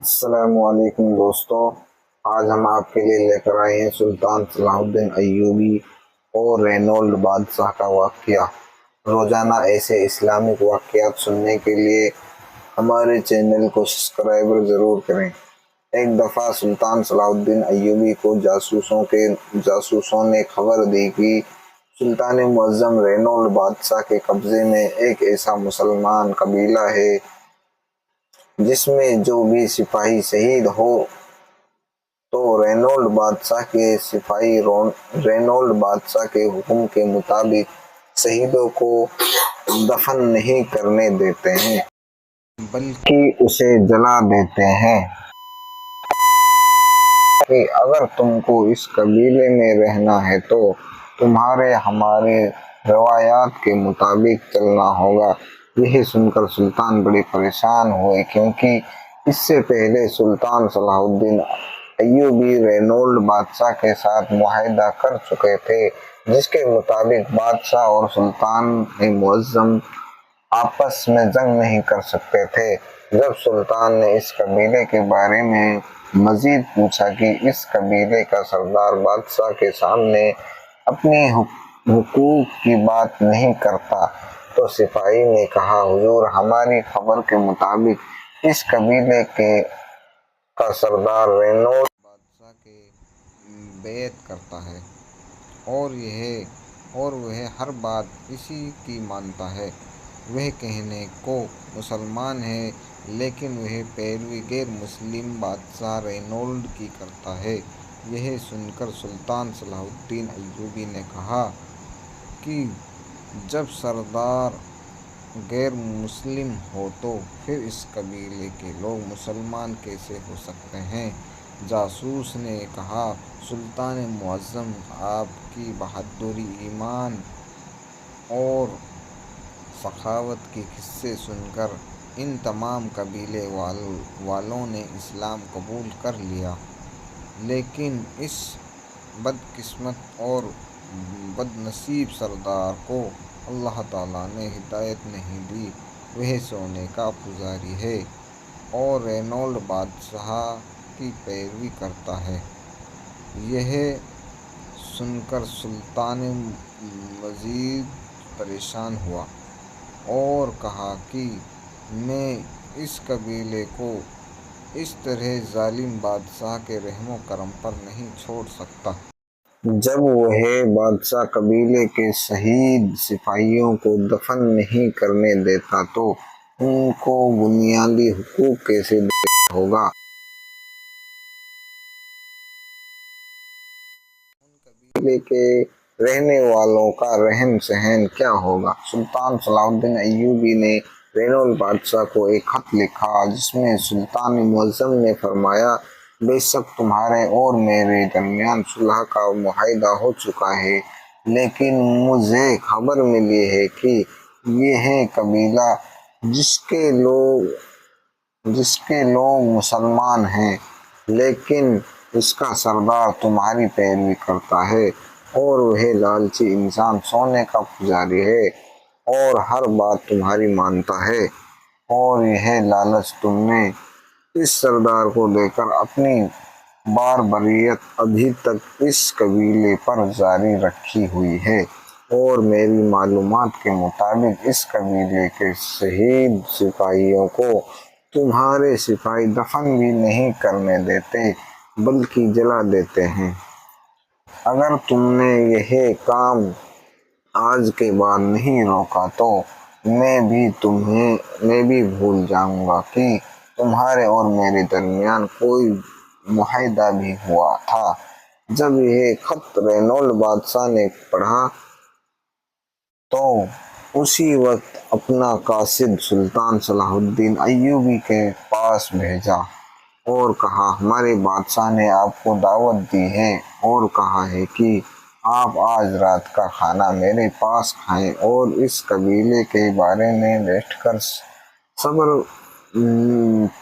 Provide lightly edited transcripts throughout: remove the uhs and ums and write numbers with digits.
السلام علیکم دوستو، آج ہم آپ کے لیے لے کر آئے ہیں سلطان صلاح الدین ایوبی اور رینولڈ بادشاہ کا واقعہ۔ روزانہ ایسے اسلامک واقعات سننے کے لیے ہمارے چینل کو سبسکرائب ضرور کریں۔ ایک دفعہ سلطان صلاح الدین ایوبی کو جاسوسوں نے خبر دی کہ سلطان معظم رینولڈ بادشاہ کے قبضے میں ایک ایسا مسلمان قبیلہ ہے جس میں جو بھی سپاہی شہید ہو تو رینولڈ بادشاہ کے حکم کے مطابق شہیدوں کو دفن نہیں کرنے دیتے ہیں بلکہ اسے جلا دیتے ہیں کہ اگر تم کو اس قبیلے میں رہنا ہے تو تمہارے ہمارے روایات کے مطابق چلنا ہوگا۔ یہ سن کر سلطان بڑے پریشان ہوئے، کیونکہ اس سے پہلے سلطان صلاح الدین ایوبی رینولڈ بادشاہ کے ساتھ معاہدہ کر چکے تھے، جس کے مطابق بادشاہ اور سلطان معظم آپس میں جنگ نہیں کر سکتے تھے۔ جب سلطان نے اس قبیلے کے بارے میں مزید پوچھا کہ اس قبیلے کا سردار بادشاہ کے سامنے اپنی حقوق کی بات نہیں کرتا، تو سپاہی نے کہا، حضور، ہماری خبر کے مطابق اس قبیلے کا سردار رینولڈ بادشاہ کے بیعت کرتا ہے اور وہ ہر بات اسی کی مانتا ہے۔ وہ کہنے کو مسلمان ہے، لیکن وہ پیروی غیر مسلم بادشاہ رینولڈ کی کرتا ہے۔ یہ سن کر سلطان صلاح الدین ایوبی نے کہا کہ جب سردار غیر مسلم ہو تو پھر اس قبیلے کے لوگ مسلمان کیسے ہو سکتے ہیں؟ جاسوس نے کہا، سلطان معظم، آپ کی بہادری، ایمان اور سخاوت کے قصے سن کر ان تمام قبیلے والوں نے اسلام قبول کر لیا، لیکن اس بدقسمت اور بدنصیب سردار کو اللہ تعالیٰ نے ہدایت نہیں دی۔ وہ سونے کا پجاری ہے اور رینولڈ بادشاہ کی پیروی کرتا ہے۔ یہ سن کر سلطان مزید پریشان ہوا اور کہا کہ میں اس قبیلے کو اس طرح ظالم بادشاہ کے رحم و کرم پر نہیں چھوڑ سکتا۔ جب وہ بادشاہ قبیلے کے شہید سپاہیوں کو دفن نہیں کرنے دیتا تو ان کو بنیادی حقوق کیسے دیتا ہوگا؟ قبیلے کے رہنے والوں کا رہن سہن کیا ہوگا؟ سلطان صلاح الدین ایوبی نے رینولڈ بادشاہ کو ایک خط لکھا، جس میں سلطان معظم نے فرمایا، بے شک تمہارے اور میرے درمیان صلح کا معاہدہ ہو چکا ہے، لیکن مجھے خبر ملی ہے کہ یہ قبیلہ جس کے لوگ مسلمان ہیں، لیکن اس کا سردار تمہاری پیروی کرتا ہے اور وہ لالچی انسان، سونے کا پجاری ہے اور ہر بات تمہاری مانتا ہے، اور یہ لالچ تم نے اس سردار کو دے کر اپنی باربریت ابھی تک اس قبیلے پر جاری رکھی ہوئی ہے، اور میری معلومات کے مطابق اس قبیلے کے شہید سپاہیوں کو تمہارے سپاہی دفن بھی نہیں کرنے دیتے بلکہ جلا دیتے ہیں۔ اگر تم نے یہ کام آج کے بعد نہیں روکا تو میں بھی بھول جاؤں گا کہ تمہارے اور میرے درمیان کوئی معاہدہ بھی ہوا تھا۔ جب یہ خط رینولڈ بادشاہ نے پڑھا تو اسی وقت اپنا قاصد سلطان صلاح الدین ایوبی کے پاس بھیجا اور کہا، ہمارے بادشاہ نے آپ کو دعوت دی ہے اور کہا ہے کہ آپ آج رات کا کھانا میرے پاس کھائیں اور اس قبیلے کے بارے میں بیٹھ کر صبر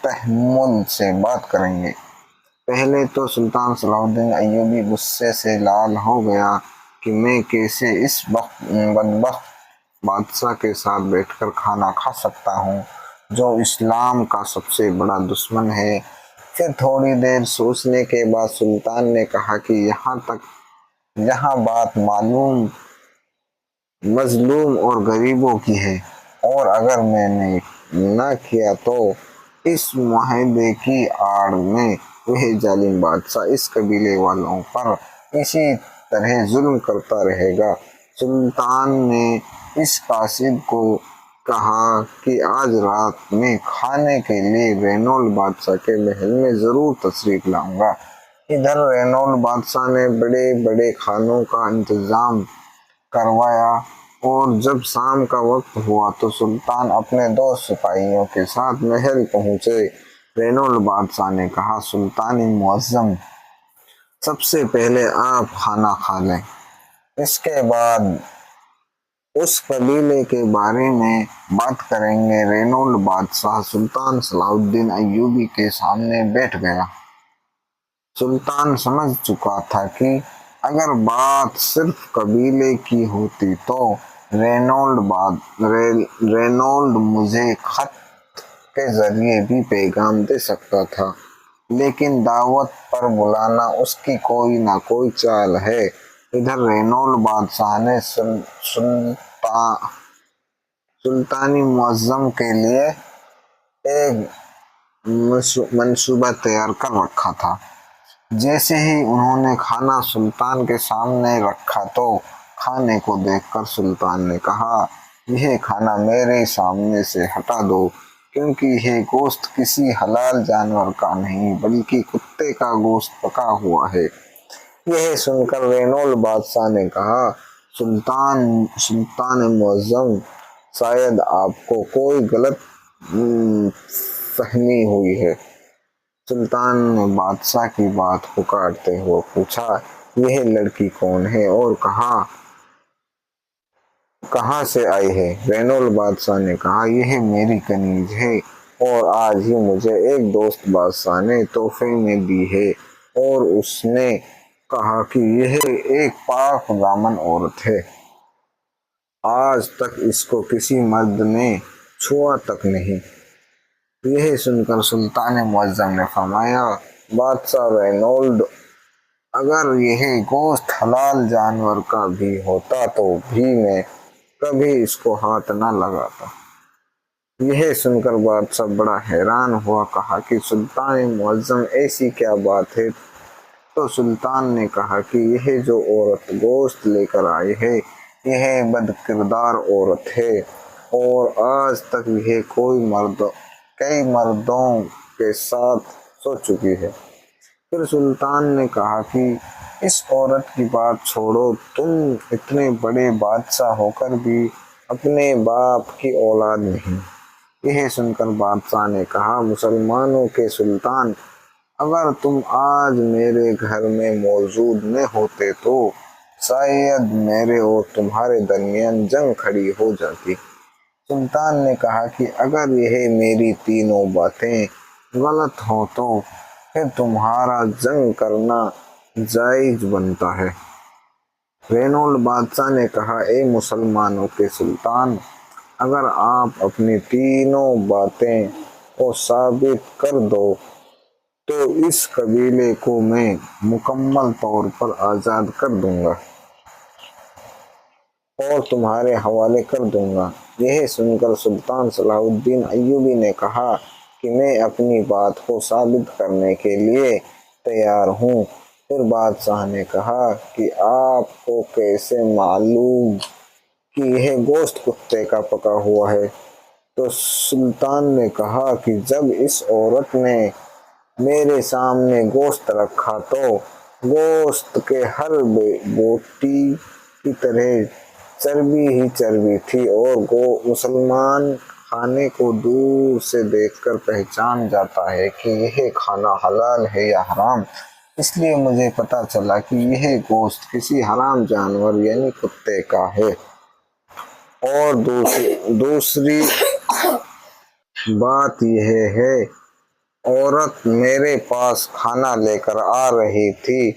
تحمل سے بات کریں گے۔ پہلے تو سلطان صلاح الدین ایوبی غصے سے لال ہو گیا کہ میں کیسے اس بدبخت بادشاہ کے ساتھ بیٹھ کر کھانا کھا سکتا ہوں جو اسلام کا سب سے بڑا دشمن ہے پھر تھوڑی دیر سوچنے کے بعد سلطان نے کہا کہ یہاں بات مظلوم اور غریبوں کی ہے، اور اگر میں نے نہ کیا تو اس معاہدے کی آڑ میں وہ ظالم بادشاہ اس قبیلے والوں پر اسی طرح ظلم کرتا رہے گا۔ سلطان نے اس قاصد کو کہا کہ آج رات میں کھانے کے لیے رینولڈ بادشاہ کے محل میں ضرور تشریف لاؤں گا۔ ادھر رینولڈ بادشاہ نے بڑے بڑے کھانوں کا انتظام کروایا، اور جب شام کا وقت ہوا تو سلطان اپنے 2 سپاہیوں کے ساتھ محل پہنچے۔ رینولڈ بادشاہ نے کہا، سلطان معظم، سب سے پہلے آپ کھانا کھا لیں، اس کے بعد اس قبیلے کے بارے میں بات کریں گے۔ رینولڈ بادشاہ سلطان صلاح الدین ایوبی کے سامنے بیٹھ گیا۔ سلطان سمجھ چکا تھا کہ اگر بات صرف قبیلے کی ہوتی تو رینولڈ مجھے خط کے ذریعے بھی پیغام دے سکتا تھا، لیکن دعوت پر بلانا اس کی کوئی نہ کوئی چال ہے۔ ادھر رینولڈ بادشاہ نے سلطانی معظم کے لیے ایک منصوبہ تیار کر رکھا تھا۔ جیسے ہی انہوں نے کھانا سلطان کے سامنے رکھا تو کھانے کو دیکھ کر سلطان نے کہا، یہ کھانا میرے سامنے سے ہٹا دو، کیونکہ یہ گوشت کسی حلال جانور کا نہیں بلکہ کتے کا گوشت پکا ہوا ہے۔ یہ سن کر رینولڈ بادشاہ نے کہا، سلطان معظم، شاید آپ کو کوئی غلط فہمی ہوئی ہے۔ سلطان نے بادشاہ کی بات کو کاٹتے ہوئے پوچھا، یہ لڑکی کون ہے اور کہاں سے آئی ہے؟ رینولڈ بادشاہ نے کہا، یہ میری کنیز ہے، اور آج ہی مجھے ایک دوست بادشاہ نے تحفے میں دی ہے، اور اس نے کہا کہ یہ ایک پاک دامن عورت ہے، آج تک اس کو کسی مرد نے چھوا تک نہیں۔ یہ سن کر سلطان معظم نے فرمایا، بادشاہ رینولڈ، اگر یہ گوشت حلال جانور کا بھی ہوتا تو بھی میں کبھی اس کو ہاتھ نہ لگاتا۔ یہ سن کر بادشاہ بڑا حیران ہوا، کہا کہ سلطان معظم، ایسی کیا بات ہے؟ تو سلطان نے کہا کہ یہ جو عورت گوشت لے کر آئی ہے، یہ بد کردار عورت ہے، اور آج تک یہ کئی مردوں کے ساتھ سو چکی ہے۔ پھر سلطان نے کہا کہ اس عورت کی بات چھوڑو، تم اتنے بڑے بادشاہ ہو کر بھی اپنے باپ کی اولاد نہیں۔ یہ سن کر بادشاہ نے کہا، مسلمانوں کے سلطان، اگر تم آج میرے گھر میں موجود نہ ہوتے تو شاید میرے اور تمہارے درمیان جنگ کھڑی ہو جاتی۔ سلطان نے کہا کہ اگر یہ میری تینوں باتیں غلط ہوں تو پھر تمہارا جنگ کرنا جائز بنتا ہے۔ رینولڈ بادشاہ نے کہا، اے مسلمانوں کے سلطان، اگر آپ اپنی تینوں باتیں کو ثابت کر دو تو اس قبیلے کو میں مکمل طور پر آزاد کر دوں گا اور تمہارے حوالے کر دوں گا۔ یہ سن کر سلطان صلاح الدین ایوبی نے کہا کہ میں اپنی بات کو ثابت کرنے کے لیے تیار ہوں۔ پھر بادشاہ نے کہا کہ آپ کو کیسے معلوم کہ یہ گوشت کتے کا پکا ہوا ہے؟ تو سلطان نے کہا کہ جب اس عورت نے میرے سامنے گوشت رکھا تو گوشت کے ہر بوٹی کی طرح چربی ہی چربی تھی، اور مسلمان کھانے کو دور سے دیکھ کر پہچان جاتا ہے کہ یہ کھانا حلال ہے یا حرام۔ اس لیے مجھے پتہ چلا کہ یہ گوشت کسی حرام جانور یعنی کتے کا ہے۔ اور دوسری بات یہ ہے، عورت میرے پاس کھانا لے کر آ رہی تھی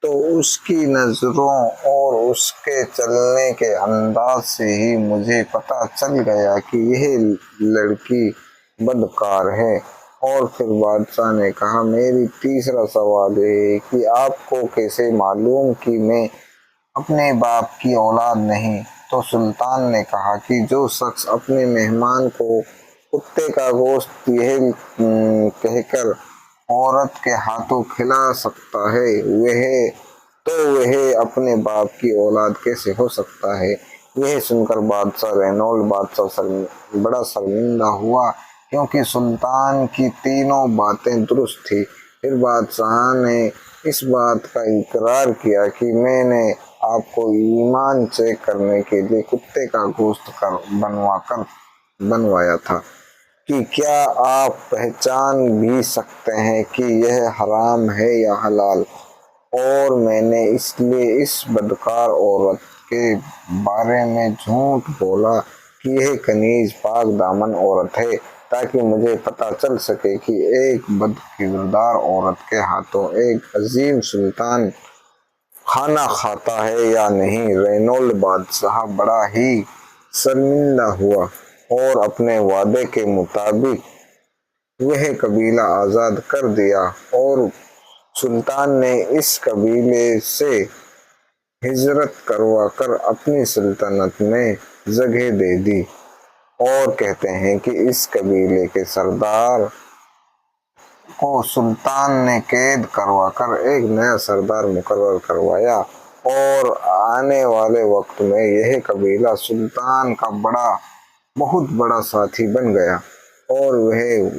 تو اس کی نظروں اور اس کے چلنے کے انداز سے ہی مجھے پتہ چل گیا کہ یہ لڑکی بدکار ہے، اور پھر بادشاہ نے کہا میری تیسرا سوال یہ ہے کہ آپ کو کیسے معلوم کہ میں اپنے باپ کی اولاد نہیں؟ تو سلطان نے کہا کہ جو شخص اپنے مہمان کو کتے کا گوشت یہ کہہ کر عورت کے ہاتھوں کھلا سکتا ہے وہ اپنے باپ کی اولاد کیسے ہو سکتا ہے؟ یہ سن کر بادشاہ رینولڈ بڑا شرمندہ ہوا، کیونکہ سلطان کی تینوں باتیں درست تھیں۔ پھر بادشاہ نے اس بات کا اقرار کیا کہ میں نے آپ کو ایمان چیک کرنے کے لیے کتے کا گوشت بنوایا تھا کہ کیا آپ پہچان بھی سکتے ہیں کہ یہ حرام ہے یا حلال؟ اور میں نے اس لیے اس بدکار عورت کے بارے میں جھوٹ بولا کہ یہ کنیز پاک دامن عورت ہے، تاکہ مجھے پتہ چل سکے کہ ایک بد کردار عورت کے ہاتھوں ایک عظیم سلطان کھانا کھاتا ہے یا نہیں۔ رینولڈ بادشاہ بڑا ہی شرمندہ ہوا اور اپنے وعدے کے مطابق وہ قبیلہ آزاد کر دیا، اور سلطان نے اس قبیلے سے ہجرت کروا کر اپنی سلطنت میں جگہ دے دی، اور کہتے ہیں کہ اس قبیلے کے سردار کو سلطان نے قید کروا کر ایک نیا سردار مقرر کروایا، اور آنے والے وقت میں یہ قبیلہ سلطان کا بہت بڑا ساتھی بن گیا، اور وہ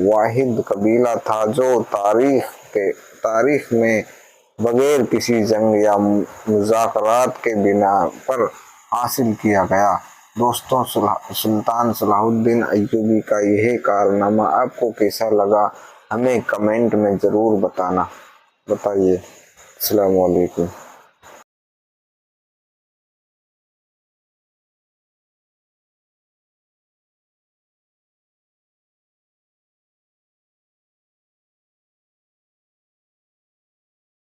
واحد قبیلہ تھا جو تاریخ میں بغیر کسی جنگ یا مذاکرات کے بنا پر حاصل کیا گیا۔ دوستوں، سلطان صلاح الدین ایوبی کا یہ کارنامہ آپ کو کیسا لگا ہمیں کمنٹ میں ضرور بتائیے۔ السلام علیکم۔